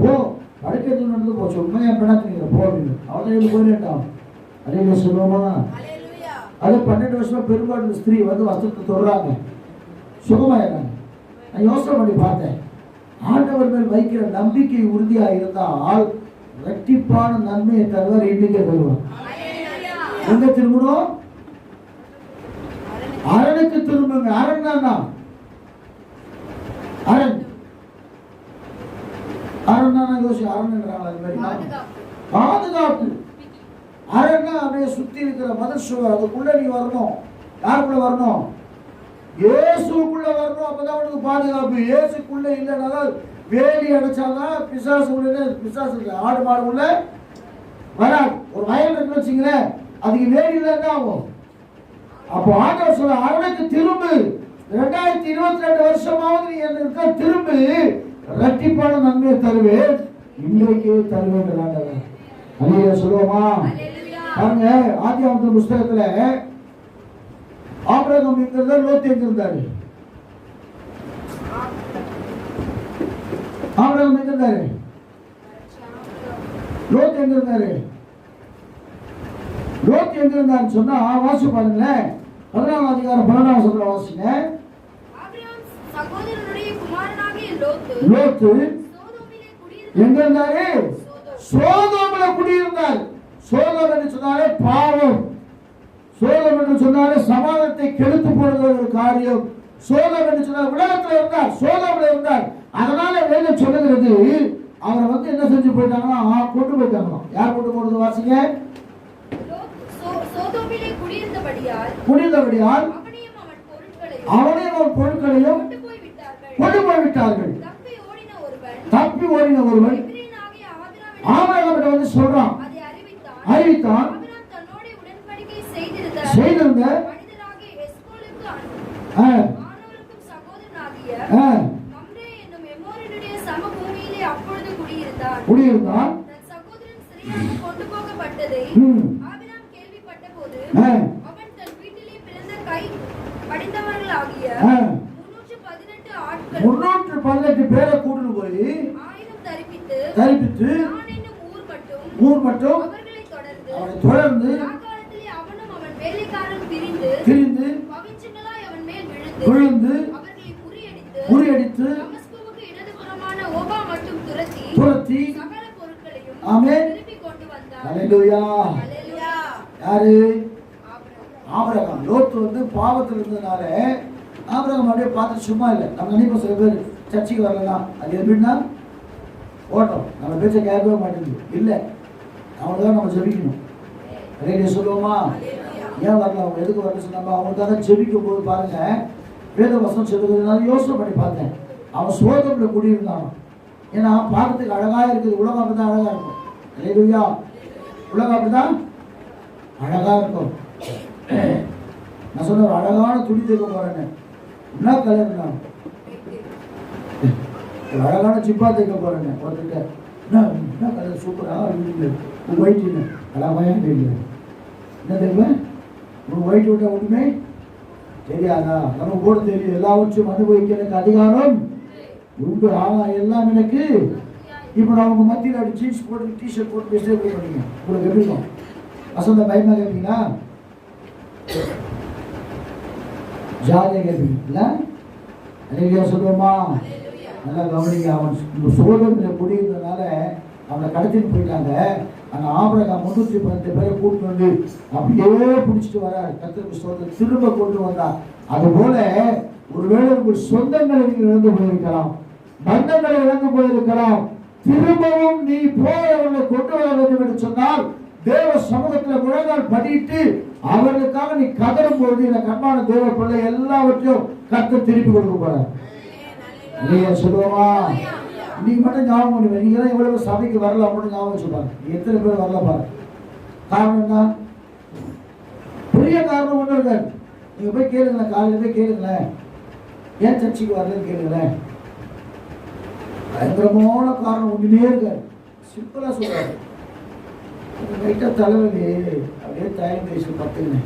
போ, படுக்கிறது நடந்து போச்சு, உண்மையா பின்னாங்க போ அப்படின்னு அவன் எழுந்து போயிட்டான். அதே சொல்லுவோமா? அது 12 வருஷமா பெரும்பாலும் ஸ்திரீ வந்து வஸ்திரத்தை தொடுறாங்க, சுகமாயிடுறாங்க. நான் யோசனை பண்ணி பார்த்தேன், ஆண்டவர் மேல் வைக்கிற நம்பிக்கை உறுதியாக இருந்தால் இரட்டிப்பான நன்மையை தருவார். இன்னைக்கு தருவார். எங்க திரும்பணும்? அரணுக்கு திரும்புங்க. அரண் தான் அரண். அரண் தான் யோசி. அரண்ன்றாங்களா? அது மாதிரி பாதுகாப்பு. அரண் அப்படியே சுத்தி இருக்கிற மதர் சுவர். அதுக்குள்ள நீ வரணும். யாருக்குள்ள வரணும்? இயேசுக்குள்ள வரணும். அப்பதான் உனக்கு பாதுகாப்பு. இயேசுக்குள்ள இல்லைனாலும் வேலி அடைச்சாதான் பிசாசு உள்ள, பிசாசு இல்லை, ஆடு மாடு உள்ள வராது. ஒரு வயல் இருக்கு வச்சுங்களேன், அதுக்கு வேலி இல்லை என்ன ஆகும்? அப்போ ஆண்டவர் சொல்ல அரணுக்கு திரும்பு. 2022 வருஷமாவது நீ என்ன திரும்பு, இரட்டிப்பான நன்மையை தருவேன், இன்றைக்கே தருவேன். அல்லேலூயா சொல்லுவோமா? பாருங்க, ஆதியாகமத்தின் புஸ்தகத்துல ஆபிரகாம் எங்க இருந்தார்? லோத் எங்க இருந்தாரு? ஆபிரகாம் எங்க இருந்தாரு? லோத் எங்க இருந்தாரு? லோத் எங்க இருந்தாருன்னு சொன்னா வாசி பாருங்களேன். 11ஆம் அதிகாரம் 12ஆம் வசனத்துல வாசிங்க. லோத் எங்க இருந்தாரு? சோதோமிலே குடியிருந்தார். சோதோம் என்று சொன்னாலே பாவம். சோதோம் என்று சொன்னாலே சமாதானத்தை கெடுத்து போடுகிற ஒரு காரியம். சோதோம் என்று சொன்னால் உலகத்தில் இருந்தார், சோதோமில் இருந்தார். அதனால வேதம் சொல்லுகிறது, அவரை என்ன செஞ்சு போயிட்டாங்கன்னா கொண்டு போயிட்டாங்களாம். யார் கொண்டு போறது? வாசிங்க. குடியிருந்தபடியால் அவனையும் அவன் பொருட்களையும் கொண்டு போய்விட்டார்கள். தப்பி ஓடின ஒருவன் ஆபிரகாமிடம் சொல்றான், அறிவித்தான். செய்திருந்த குடியிருந்தான். கொண்டு போகப்பட்டதை ஆபிரகாம் கேள்விப்பட்ட போது அவன் தன் வீட்டிலே பிறந்த கை படித்தவர்களாகிய 318 பேரை கூட்டிட்டு போய் 1000 தரிப்பித்து நான் என்னும் ஊர் மட்டும் அவனை தொடர்ந்து காலத்திலே அவனும் அவன் வேலைக்காரன் பிரிந்து பவிஞ்சங்களாய் அவன் மேல் விழுந்து அவர்களை முறியடித்து தமஸ்குவுக்கு இடதுபுறமான ஓபா மட்டும் துரத்தி சகல பொருட்களையும் ஆமென் திருப்பி கொண்டு வந்தான். ஹல்லேலூயா. ஹல்லேலூயா. யாரு? ஆபிரகாம். லோத் பாவத்தில் இருந்ததுனால ஆபிரகாம் அப்படியே பார்த்து சும்மா இல்லை. நம்ம நினைப்போம் சில பேர் சர்ச்சைக்கு வரலாம், அது எப்படின்னா ஓட்டம், நம்ம பேச்ச கேட்கவே மாட்டேங்குது. இல்லை, அவனுக்காக நம்ம ஜெபிக்கணும். அதே சொல்லுவோமா? ஏன் வரல, அவங்க எதுக்கு வரல சொன்னாங்க? அவங்களுக்காக ஜெபிக்கும் போது பாருங்க, வேத வசனம் சொல்லுறதுனால யோசனை பண்ணி பார்த்தேன். அவன் சோதனையில குடியிருந்தான். ஏன்னா பார்க்கறதுக்கு அழகா இருக்குது. உலகம் அப்படிதான் அழகா இருக்கும். ஹல்லேலூயா. உலகம் அப்படிதான் அழகா இருக்கும். நான் சொன்ன ஒரு அழகான துணி தைக்க போறேன்னு, என்ன கலர்? நான் ஒரு அழகான சிப்பா தைக்க போறேன்னு ஒருத்தட்ட, என்ன கலர் சூப்பரா ஒயிட் அழகாயா தெரியல. என்ன தெரியுமா? ஒயிட் விட்டா ஒண்ணுமே தெரியாதா? நம்ம கூட தெரியும். எல்லாவற்றையும் அனுபவிக்க எனக்கு அதிகாரம் உண்டு. ஆனா எல்லாம் எனக்கு இப்போ நான் உங்க மத்தியில் அப்படி ஜீன்ஸ் போட்டு டிஷர்ட் போட்டு பேசிட்டே பண்ணீங்க, உங்களுக்கு எப்படி இருக்கும்? வசந்த பயமா கேட்பீங்களா? ஜாலியாக கேட்பீங்களா? அல்லேலூயா சொல்லுவோமா? நல்லா கவனிங்க. அவன் சோதனையில் குடியிருந்ததுனால அவனை கடத்திட்டு போயிட்டாங்க. ஆனால் ஆபிரகாம் 318 பேரை கூட்டு வந்து அப்படியே பிடிச்சிட்டு வரார். கர்த்தருக்கு ஸ்தோத்திரம். திரும்ப கொண்டு வந்தார். அதுபோல ஒருவேளை உங்கள் சொந்தங்களை நீங்கள் இழந்து போயிருக்கலாம், பந்தங்களை இழந்து போயிருக்கலாம். திரும்பவும் நீ போறவர்களை கொண்டு வர வேண்டும் என்று சொன்னால் தேவ சமூகத்தில் முழங்கால் படிட்டு அவர்களுக்காக நீ கதறும் பொழுது இந்த கண்மான தேவ பிள்ளை எல்லாவற்றையும் கர்த்தர் திருப்பி கொடுக்க போறார். இல்லையா சொல்லுவோமா? நீங்க மட்டும் ஞாபகம் பண்ணுவேன். நீங்க தான் இவ்வளவு சபைக்கு வரல மட்டும் ஞாபகம் வச்சுப்பாங்க. எத்தனை பேர் வரல பாரு. காரணம் என்ன? பெரிய காரணம் ஒன்றும் இருக்காது. நீங்க போய் கேளுங்களேன், காலையில போய் கேளுங்களேன், ஏன் சர்ச்சைக்கு வரலன்னு கேளுங்களேன். பயங்கரமான காரணம் ஒண்ணுமே இருக்காது. சிம்பிளா சொல்றாரு, லைட்டா தலைவலி அப்படியே தயங்க பேசி பத்துங்க.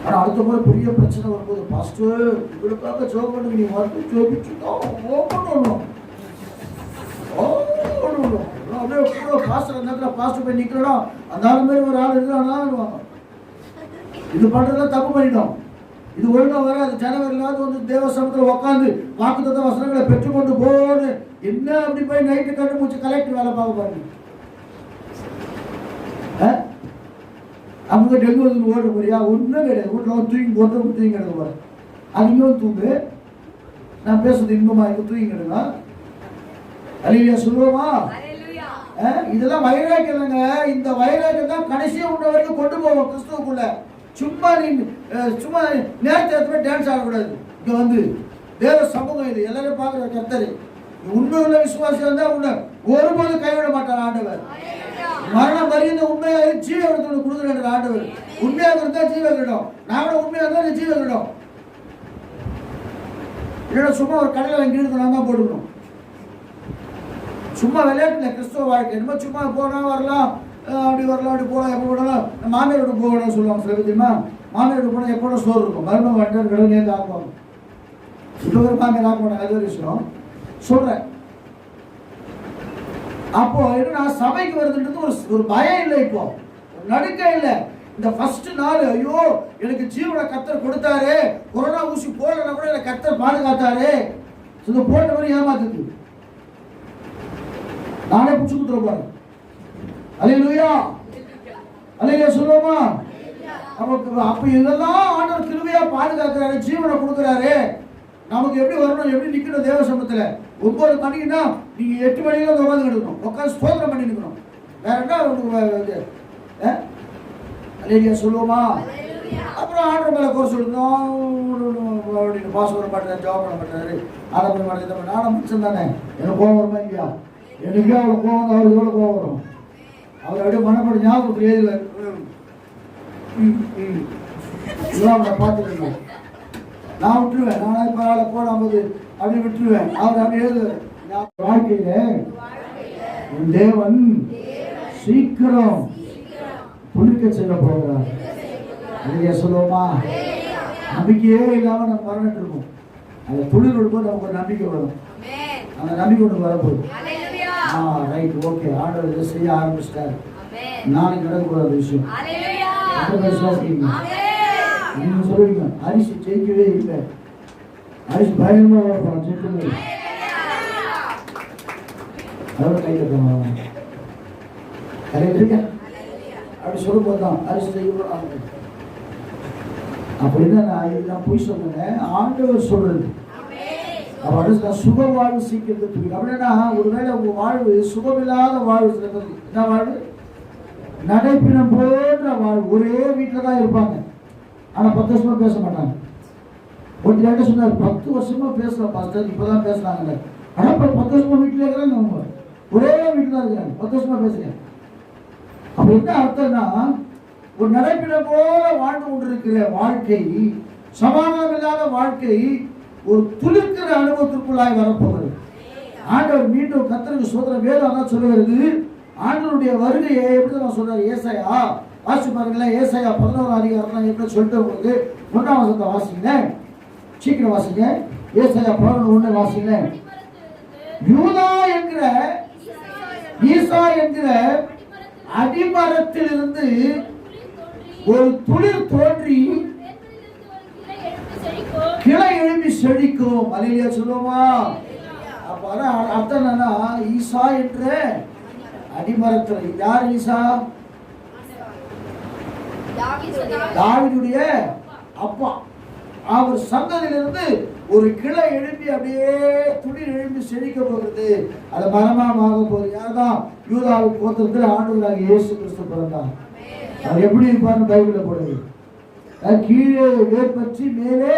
ஆனா அடுத்த முறை பெரிய பிரச்சனை வரும்போது பாஸ்டர் இவளுக்காக ஜோப் பண்ணுங்க, நீ வந்து ஜோபிச்சுட்டோம் அப்படியே பாஸ்டர் நேரத்தில் பாஸ்டர் போய் நிற்கிறோம். அந்த ஆள் மாதிரி ஒரு ஆள் இருக்கிறாங்க. இது பண்றதுலாம் தப்பு பண்ணிட்டோம். இது ஒழுங்கா வராது. ஜனவரிலாவது தேவ சமூகத்தில் உட்காந்து வாக்குத்தத்த வசனங்களை பெற்றுக்கொண்டு போன்னு என்ன அப்படி போய் நைட்டு கட்டு முடிச்சு கலெக்டர் வேலை பார்க்க பாருங்க. அவங்க டெங்கு வந்து ஓட போறியா? ஒன்றும் கிடையாது. வீட்டில் தூங்கி போட்டு தூங்கி கிடக்க போறேன். அதுங்களும் தூங்கு. நான் பேசுறது இன்பமா இருக்கு. தூங்கி கிடங்க. அல்லேலூயா சொல்லுவோமா? இதெல்லாம் வைராக்கியம் இல்லைங்க. இந்த வைராக்கியம் தான் கடைசியா உள்ள வரைக்கும் கொண்டு போவோம் கிறிஸ்துவுக்குள்ள. சும்மா நேரத்தை டான்ஸ் ஆடக்கூடாது. இங்க வந்து தேவ சமூகம் இது. எல்லாரும் பார்க்குற கர்த்தர் உண்மை உள்ள விசுவாசம் தான் உள்ள ஒருபோது கைவிட மாட்டார் ஆண்டவர். மரணம் வரைந்த உண்மையாக ஜீவனத்தோடு கொடுக்குற ஆண்டவர். உண்மையாக இருந்தா ஜீவகிடும். நாங்களும் உண்மையாக இருந்தா ஜீவகிடும். இல்லைன்னா சும்மா ஒரு கடையில் வாங்கி நான் தான் போட்டுக்கணும். சும்மா விளையாட்டுல கிறிஸ்துவ வாழ்க்கை என்னமோ சும்மா போனா வரலாம், அப்படி வரலாம், அப்படி போகலாம், எப்போ போனாலும் மாமியார் வீட்டு போகணும்னு சொல்லுவாங்க. சில தெரியுமா? மாமியார் வீட்டு போனால் எப்போ சோறு இருக்கும். மருமக வட்டார் கடவுள் நேர்ந்து ஆக்குவாங்க. இப்போ ஒரு மாமியார் ஆக்க மாட்டாங்க. அது ஒரு விஷயம் சொல்றேன். அப்போ என்ன சபைக்கு வருதுன்றது ஒரு பயம் இல்லை. இப்போ நடுக்க இல்லை. இந்த ஃபர்ஸ்ட் நாள் ஐயோ எனக்கு ஜீவனை கர்த்தர் கொடுத்தாரு, கொரோனா ஊசி போடலன்னா கூட எனக்கு கர்த்தர் பாதுகாத்தாரு, இது போட்டவரை ஏமாத்துது. நானே பிடிச்சு கொடுத்துட போறேன். அல்லேலூயா அல்லேலூயா சொல்லுவோமா? அப்ப இதெல்லாம் ஆண்டவர் கிருபையா பாதுகாக்கிறாரு, ஜீவனை கொடுக்குறாரு. நமக்கு எப்படி வரணும், எப்படி நிக்கணும் தேவ சமூகத்துல? 9 மணிக்குன்னா நீங்க 8 மணிக்கு உட்காந்து கிடக்கணும். உட்காந்து ஸ்தோத்திரம் பண்ணி நிற்கணும். வேற என்ன? அல்லேலூயா சொல்லுவோமா? அப்புறம் ஆண்டவர் மேல கோர் சொல்லணும் அப்படின்னு பாஸ் வர மாட்டேன், ஜாப் பண்ண மாட்டாரு, அதை பண்ண மாட்டேன். நானும் மிச்சம் தானே. எனக்கு கோவம் வருமா? இல்லையா? எனக்கு அவ்வளோ கோவம், அவருக்கு எவ்வளோ கோவம் வரும். அவர் அப்படியே மனப்படி ஞாபகத்தில் எழுதுவார். அவனை பார்த்துருக்கேன். நான் விட்டுருவேன். நானே பரவாயில்ல போடாமது அப்படி விட்டுருவேன். அவர் அப்படி எழுதுவார். வாழ்க்கையில என் தேவன் சீக்கிரம் புளிக்க செல்ல போகிறார். இல்லையா சொல்லுவோமா? நம்பிக்கையே இல்லாம நம்ம மறந்துட்டு இருக்கோம். அந்த துளிர் விடும்போது நமக்கு ஒரு நம்பிக்கை வரும். அந்த நம்பிக்கை ஒன்று வரப்போகுது. ரைட், ஓகே, ஆண்டவர் இதை செய்ய ஆரம்பிச்சிட்டாரு. நாளைக்கு நடக்கக்கூடாத விஷயம். நீங்க சொல்லுவீங்க அரிசி ஜெயிக்கவே இல்லை, அரிசி பயங்கரமா வரப்போம் ஜெயிக்கவே. அதோட கை கட்டணும். அப்படி சொல்லும் போதுதான் அரிசி செய்யணும். அப்படின்னா நான் போய் சொன்னேன். ஆண்டவர் சொல்றது சுக வாழ்வு சீக்கிரம். அப்படின்னா ஒருவேளை உங்க வாழ்வு சுகமில்லாத வாழ்வு, என்ன வாழ்வு? நடைப்பினம் போன்ற வாழ்வு. ஒரே வீட்டில் தான் இருப்பாங்க, ஆனா 10 வருஷமா பேச மாட்டாங்க. ஒரு சொன்னார் 10 வருஷமா பேசலாம் பாஸ்டர், இப்பதான் பேசுறாங்க. ஆனா 10 வருஷமா வீட்டில் இருக்கிறாங்க, ஒரே வீட்டில் தான் இருக்கிறாங்க, 10 வருஷமா பேசுறேன். அப்ப என்ன அர்த்தம்னா, ஒரு நடைப்பினம் போல வாழ்ந்து கொண்டிருக்கிற வாழ்க்கை, சமாதானம் இல்லாத வாழ்க்கை ஒரு துளிர்க்கிற அனுபவத்திற்குள்ளாய் வரப்போகிறது. ஆண்டவர் மீண்டும் கர்த்தருக்கு சோதனை வேதம் சொல்லுகிறது. ஆண்டவருடைய வருகையை எப்படி நான் சொல்றாரு? ஏசாயா வாசி பாருங்களேன். ஏசாயா 11ஆம் அதிகாரம் எப்படி சொல்லிட்டு உங்களுக்கு 1ஆம் வசனத்தை வாசிங்க, சீக்கிரம் வாசிங்க. ஏசாயா 11:1 வாசிங்க. யூதா என்கிற ஈசா என்கிற அடிமரத்திலிருந்து ஒரு துளிர் தோன்றி கிளை எழுப்பி செழிக்கும். அல்லேலூயா சொல்லுவோமா? அப்ப அர்த்தம் என்னன்னா, ஈசா என்ற அடிமரத்தில் யார்? ஈசா தாவீதுடைய அப்பா. அவர் சந்ததியிலிருந்து ஒரு கிளை எழுப்பி அப்படியே துளிர் எழுப்பி செழிக்க போகிறது. அது மரமாக போகுது. யார்தான்? யூதாவின் கோத்திரத்தில் ஆண்டவராகிய இயேசு கிறிஸ்து பிறந்தார். அவர் எப்படி இருப்பார்னு பைபிள்ல போடுது. கீழே வேர் பற்றி மேலே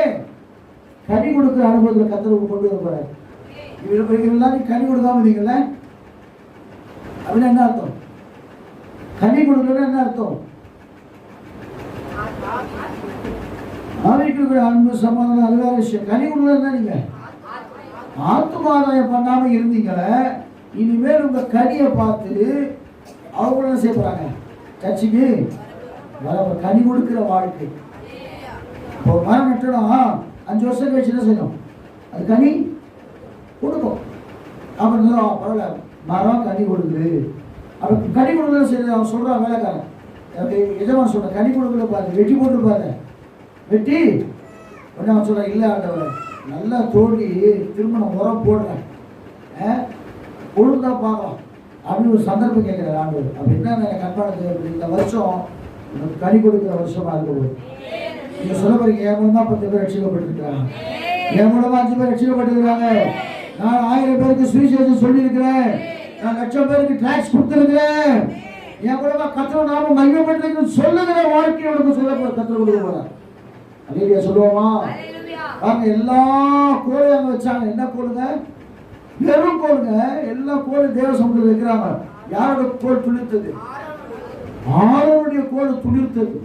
கனி கொடுக்கிற அனுபவத்தில் கர்த்தருக்கு கொண்டு வருவார். இவரெல்லாம் நீ கனி கொடுக்காம இருந்தீங்கல்ல, அப்படின்னு என்ன அர்த்தம்? கனி கொடுக்கணும் என்ன அர்த்தம்? ஆவிக்கு அன்பு சமாதானம் அது வேற விஷயம். கனி கொடுக்கணும் நீங்க ஆத்துமாதாயம் பண்ணாம இருந்தீங்களே, இனிமேல் உங்க கனியை பார்த்து அவங்க என்ன செய்ய போறாங்க? சர்ச்சைக்கு கனி கொடுக்கிற வாழ்க்கை. இப்போ மரம் நட்டணும், 5 வருஷம் கழிச்சு என்ன செய்யணும்? அது கனி கொடுக்கும். அப்புறம் பரவாயில்ல, மரம் கனி கொடுக்குது. அப்போ கனி கொடுக்குறது சரி. அவன் சொல்கிறான் வேலைக்காரன், எஜமான் சொல்கிறான் கனி கொடுக்கல பாரு, வெட்டி போட்டுருப்பாரு. வெட்டி உடனே அவன் சொல்கிறான், இல்லை ஆண்டவர் நல்லா தோண்டி திரும்ப நான் உரம் போடுறேன், ஒழுங்கா பார்க்கலாம் அப்படின்னு ஒரு சந்தர்ப்பம் கேட்கிறார் ஆண்டவர். அப்ப என்ன கண்பானது, இந்த வருஷம் கனி கொடுக்கிற வருஷமா இருக்குது. நீங்க சொல்ல போறீங்க, என் மூலமா 10 பேர் ரட்சிக்கப்பட்டிருக்காங்க, என் மூலமா 5 பேர் ரட்சிக்கப்பட்டிருக்காங்க, நான் 1000 பேருக்கு சுவிசேஷம் சொல்லியிருக்கிறேன், நான் 1,00,000 பேருக்கு டாக்ஸ் கொடுத்திருக்கிறேன், என் மூலமா கர்த்தர் நாம மகிமைப்பட்டிருக்குன்னு சொல்லுகிற வாழ்க்கையை உனக்கு சொல்ல போற கர்த்தர் கொடுக்க போறார். அல்லேலூயா சொல்லுவோமா? அவங்க எல்லா கோழையும் அங்க வச்சாங்க. என்ன கோளுங்க? வெறும் கோளுங்க. எல்லா கோளும் தேவ சமூகத்தில் வைக்கிறாங்க. யாரோட கோல் துளிர்த்தது? ஆரோனுடைய கோல் துளிர்த்தது.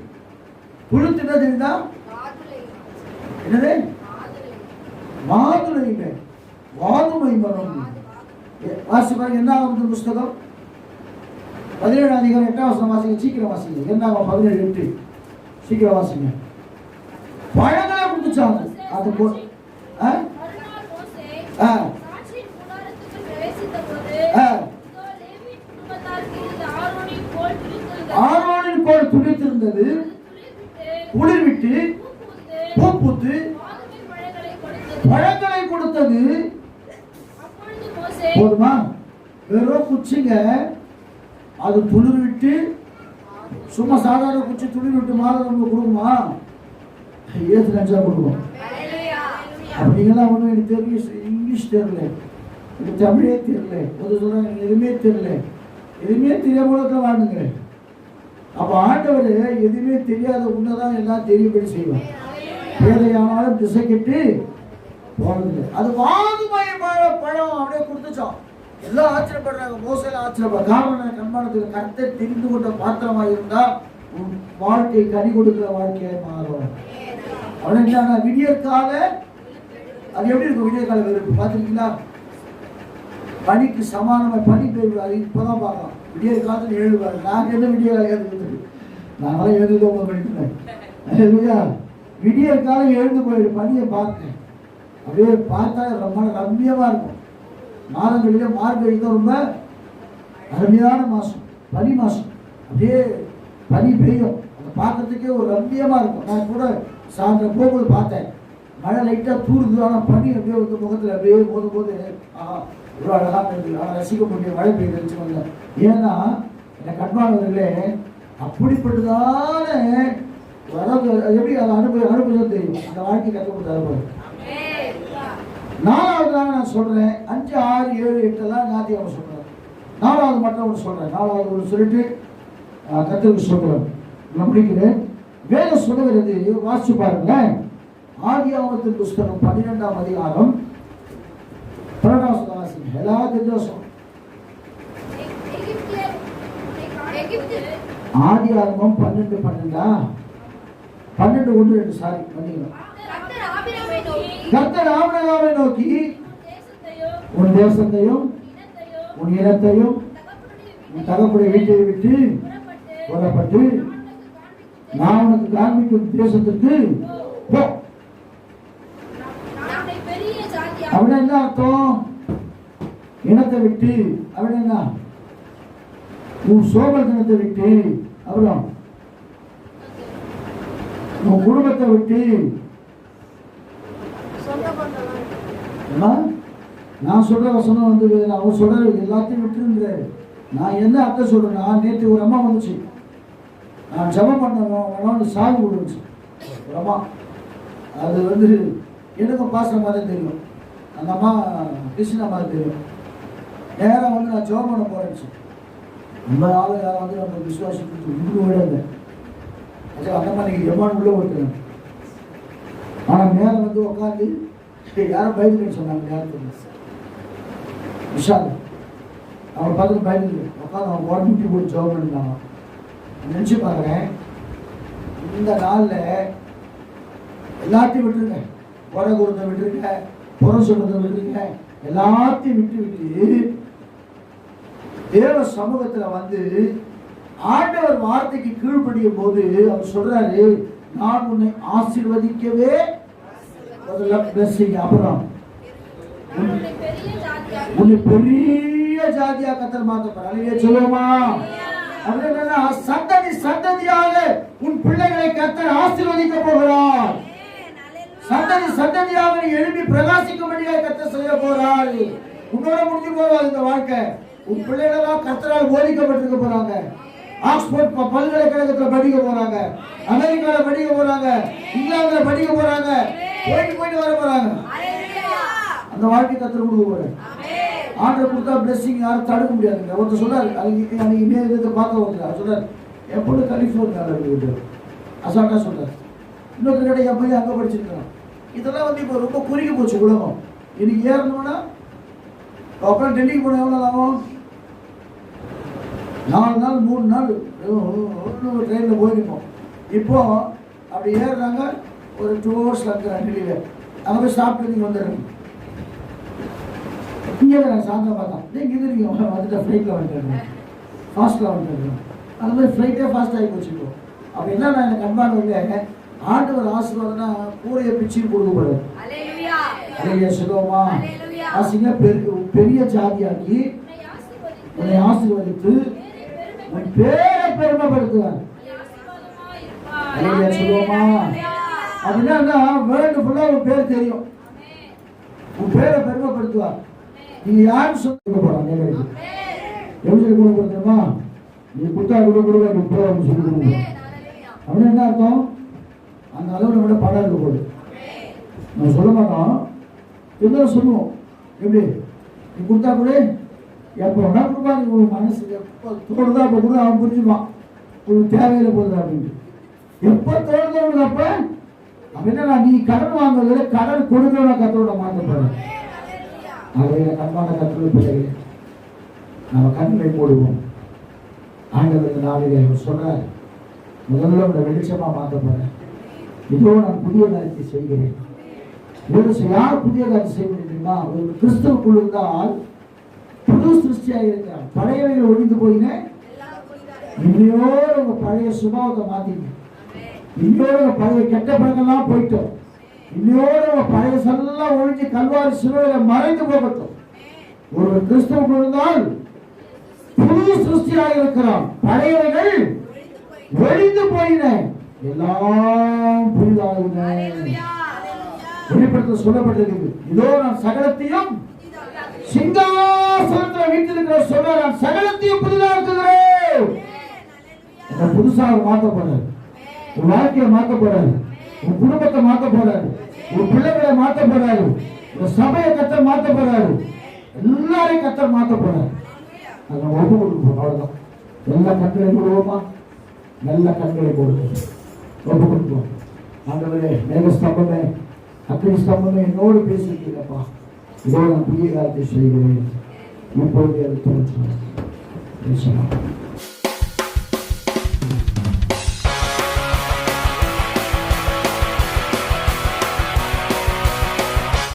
துளிர்த்து என்ன தெரியுதா? என்னது? மாதுளைங்க. வாதுமை மரம். வாசி பாருங்க, என்ன ஆகும் புஸ்தகம் 17 அதிகாரம் 8ஆம் வசனம் வாசிங்க. சீக்கிரம் வாசிங்க. என்ன ஆகும்? 17:8 சீக்கிரம் வாசிங்க. பழங்களை கொடுத்துச்சாங்க. அது ஆரோனின் கோல் துளிர்த்திருந்தது, குளிர்விட்டு பூ பூத்து பழங்களை கொடுத்தது. போதுமா? வெறும் குச்சிங்க, அது துளிர் விட்டு, சும்மா சாதாரண குச்சி துளிர் விட்டு மாதம் நம்ம கொடுக்குமா? ஏத்து நினைச்சா கொடுக்கும். அப்படிங்கெல்லாம் ஒன்றும் எனக்கு தெரியல, இங்கிலீஷ் தெரியல, எனக்கு தமிழே தெரியல, ஒரு சொல்றாங்க எதுவுமே தெரியல, எதுவுமே தெரியாம வாழ்ந்துங்க. அப்ப ஆண்டவர் எதுவுமே தெரியாத உண்மைதான் எல்லாம் தெரியபடி செய்வார். பேதையானாலும் திசை கெட்டு போனதில்லை. அது வாதுமை பழம் அப்படியே கொடுத்துச்சோம். எல்லாம் ஆச்சரியப்படுறாங்க, மோசையில ஆச்சரியப்படுற காரணம் கண்பானத்துக்கு கர்த்தர் தெரிந்து கொண்ட பாத்திரமாக இருந்தா உன் வாழ்க்கை கனி கொடுக்கிற வாழ்க்கையை மாறும். அவன் என்ன விடியற்கால, அது எப்படி இருக்கும்? விடியற்கால வெறுப்பு பார்த்துருக்கீங்களா? பனிக்கு சமானமாக பனி பெய்வு. அது இப்போதான் பார்க்கலாம். விடிய காலத்தில் எழுதுவாரு. நான் எந்த விடிய எழுதுறது? நாங்களாம் எழுதுதோ பண்ணிட்டேன். விடிய காலம் எழுந்து போயிடு. பனியை பார்த்தேன், அப்படியே பார்த்தா ரொம்ப ரம்மியமாக இருக்கும். மாதங்களிலே மார்கழி தான் ரொம்ப அருமையான மாதம், பனி மாதம். அப்படியே பனி பெய்யும், அதை பார்க்கறதுக்கே ஒரு ரம்மியமாக இருக்கும். நான் கூட சாயந்தரம் போகும்போது பார்த்தேன், மழை லைட்டாக தூருது, ஆனால் பனி அப்படியே வந்து முகத்தில் அப்படியே போது இவ்வளோ அழகாக இருக்குது. ஆனால் ரசிக்க முடிய மழை பெய்யுதுன்னு வந்தேன். ஏன்னா எனக்கு கண்பானவர்களே, அப்படிப்பட்டதான அதாவது எப்படி அதை அனுபவம் தெரியும். அந்த வாழ்க்கை கற்றுக் கொடுத்தாரு. 4வது நான் சொல்றேன், 5, 6, 7, 8 ஞாத்தியாக சொல்றேன். 4வது மட்டும் ஒன்று சொல்றேன். 4வது ஒன்று சொல்லிட்டு கற்றுக்கு சொல்றேன். நான் முடிக்கிறேன். வேலை சொல்லுகிறது வாசிச்சு பாருங்களேன். ஆதியாகமத்தின் புஸ்தகம் 12ஆம் அதிகாரம் 12ஆம் வசனம் வாசிங்க. எல்லாத்தையும் தோசம். ஆதியாகமம் 12:12 12:1 சாரி பண்ணிக்கலாம். கர்த்தர் ஆபிரகாமை நோக்கி, உன் தேசத்தையும் உன் இனத்தையும் உன் தகப்பனுடைய வீட்டை விட்டு புறப்பட்டு நான் உனக்கு காண்பிக்கும் தேசத்துக்கு போ. அப்படின்னா என்ன அர்த்தம்? இனத்தை விட்டு அப்படின்னா என்ன? உன் சோபல் தினத்தை விட்டு, அப்புறம் உன் குடும்பத்தை விட்டு. நான் சொல்ற வசனம் வந்து அவர் சொல்ற எல்லாத்தையும் விட்டுருந்தாரு. நான் என்ன அர்த்தம் சொல்றேன்? நான் நேற்று ஒரு அம்மா வந்துச்சு, நான் ஜபம் பண்ண சாமி கொடுச்சு ஒரு அம்மா. அது வந்து எனக்கும் பாசம் மாதிரி தெரியும், அந்த அம்மா கிருஷ்ணா மாதிரி தெரியும். நேரம் வந்து நான் ஜபம் பண்ண போறேன்னு ரொம்ப ஆள் யாரும் வந்து நம்ம விசுவாசத்துக்கு இன்னும் விட அந்த மாதிரி எம்மான் உள்ள ஓட்டுறேன். ஆனால் மேலே வந்து உட்காந்து யாரும் பயந்துன்னு சொன்னாங்க. யாரும் விஷால் அவனை பார்த்து பயந்து உட்காந்து அவன் உடம்புட்டி போட்டு ஜோம் பண்ணிருந்தாங்க. நினச்சி பார்க்குறேன், இந்த நாளில் எல்லாத்தையும் விட்டுருங்க, குறை கொடுத்த விட்டுருங்க, புற சொல்றதை விட்டுருங்க, எல்லாத்தையும் விட்டு தேவ சமூகத்தில் வந்து ஆண்டவர் வார்த்தைக்கு கீழ்ப்படியும் போது அவர் சொல்றாரு, நான் உன்னை ஆசீர்வதிக்கவே அப்புறம் உன்னை பெரிய ஜாதியா கர்த்தர் மாத்த சொல்லுமா? அப்படின்னா சந்ததி சந்ததியாக உன் பிள்ளைகளை கர்த்தர் ஆசீர்வதிக்க போகிறார். சந்ததி சந்ததியாக எழுப்பி பிரகாசிக்கும்படியாக கர்த்தர் செய்ய போறார். உன்னோட முடிஞ்சு போகாது இந்த வாழ்க்கை. உன் பிள்ளைகளெல்லாம் கர்த்தரால் போதிக்கப்பட்டிருக்க போறாங்க. ஆக்ஸ்போர்ட் பல்கலைக்கழகத்துல படிக்க போறாங்க, அமெரிக்கால படிக்க போறாங்க, இங்கிலாந்துல படிக்க போறாங்க, போயிட்டு வர போறாங்க. அந்த வாழ்க்கை கர்த்தர் கொடுக்க போறாரு. ஆர்டர் கொடுத்தா பிளெஸிங் யாரும் தடுக்க முடியாதுங்க. ஒருத்தர் சொல்றாரு, அன்னைக்கு பார்க்க ஒருத்தர் சொல்றாரு, என் பொண்ணு கலிஃபோர்னியாவில் இருக்குது அசால்ட்டா சொல்றாரு. இன்னொருத்தர் கடை என் பையன் அங்கே படிச்சிருக்கான். இதெல்லாம் வந்து இப்போ ரொம்ப குறுகி போச்சு உலகம். இன்னைக்கு ஏறணும்னா அப்புறம் டெல்லிக்கு போன எவ்வளோ ஆகும்? 4 நாள் 3 நாள் ட்ரெயினில் போயிருப்போம். இப்போ அப்படி ஏறுறாங்க, ஒரு 2 hours இருக்கிறாங்க டெல்லியில். அங்கே போய் சாப்பிட்டு நீங்கள் வந்துடுறீங்க. இங்கே நான் சாயந்தரம் பார்த்தேன், நீங்கள் இது நீங்கள் வந்துட்டு ஃப்ளைட்டில் வந்துட்டு ஃபாஸ்ட்டில் வந்துட்டு அந்த மாதிரி ஃப்ளைட்டே ஃபாஸ்ட் ஆகி போச்சுக்கோ. அப்போ என்ன நான் எனக்கு அன்பானவங்க, ஆண்டவர் ஆசீர்வாதம்னா கூரையை பிச்சு கொடுக்கப்படுது. சுகமா ஆசிங்க பெரிய ஜாதியாக்கி உன்னை ஆசீர்வதித்து உன் பேரை பெருமைப்படுத்துவார். சுகமா அப்படின்னா வேர்ல்டு ஃபுல்லா உன் பேர் தெரியும், உன் பேரை பெருமைப்படுத்துவார். நீங்க யாரும் சொல்ல போறாங்க எப்படி சொல்லி கொடுக்கணுமா? நீ கொடுத்தா கொடுக்க சொல்லி கொடுக்கணும். அப்படின்னு என்ன அர்த்தம்? அந்த அளவு நம்மளோட படம் இருக்க போகுது. நம்ம சொல்ல மாட்டோம், இருந்தாலும் சொல்லுவோம். எப்படி நீ கொடுத்தா கூட எப்போ வேணா கொடுப்பா, நீ ஒரு மனசு எப்போ தோணுதோ அப்போ கூட அவன் புரிஞ்சுப்பான் உங்களுக்கு தேவையில்லை போகுது அப்படின்ட்டு. எப்போ தோணுதோ உனக்கு அப்போ அப்படின்னா நீ கடன் வாங்குறத கடன் கொடுக்கறவன கத்தோட மாற்ற போறேன். ஆகவே கண்பான கத்தோட பிள்ளைகளே, நம்ம கண்களை போடுவோம். ஆண்டவர் நாளிலே சொல்றாரு, முதல்ல உங்களை வெளிச்சமா மாற்ற போறேன். இதோ நான் புதிய காரியத்தை செய்கிறேன். யார் புதிய காரியம் செய்ய முடியுமா? ஒரு கிறிஸ்தவுக்குள் இருந்தால் புது சிருஷ்டியாக இருக்கிறார். பழையவைகள் ஒழிந்து போயின, இன்னையோட உங்க பழைய சுபாவத்தை மாத்திங்க. இன்னையோட உங்க பழைய கெட்ட பழங்கள்லாம் போயிட்டோம். இன்னையோட உங்க பழைய செல்லாம் ஒழிஞ்சு கல்வாரி சிலுவையில மறைந்து போகட்டும். ஒரு கிறிஸ்தவுக்குள் இருந்தால் புது சிருஷ்டியாக இருக்கிறான். பழையவைகள் ஒழிந்து போயின, எல்லாம் புதிதாகின. வெளிப்படுத்த சொல்லப்பட்டிருக்கு, இதோ நான் சகலத்தையும் சிங்காசனத்தில் வீட்டிருக்கிற சொல்ற நான் சகலத்தையும் புதிதாக்குகிறேன். புதுசாக மாற்ற போறாரு, உன் வாழ்க்கையை மாற்ற போறாரு, உன் குடும்பத்தை மாற்ற போறாரு, உன் பிள்ளைகளை மாற்ற போறாரு, உன் சபையை கத்தர் மாற்ற போறாரு, எல்லாரையும் கத்தர் மாற்ற போறாரு. அதை நம்ம ஒப்பு கொடுப்போம். அவ்வளவுதான். எல்லா கண்களை போடுவோமா? நல்ல கண்களை போடுவோம், ஒப்பு கொடுப்போம். ஆண்டவரே, மேக ஸ்தம்பமே அக்னி ஸ்தம்பமே என்னோடு பேசியிருக்கீங்கப்பா. இதோ நான் புதிய காரியத்தை செய்கிறேன், இப்பொழுது அதை தோன்றும்.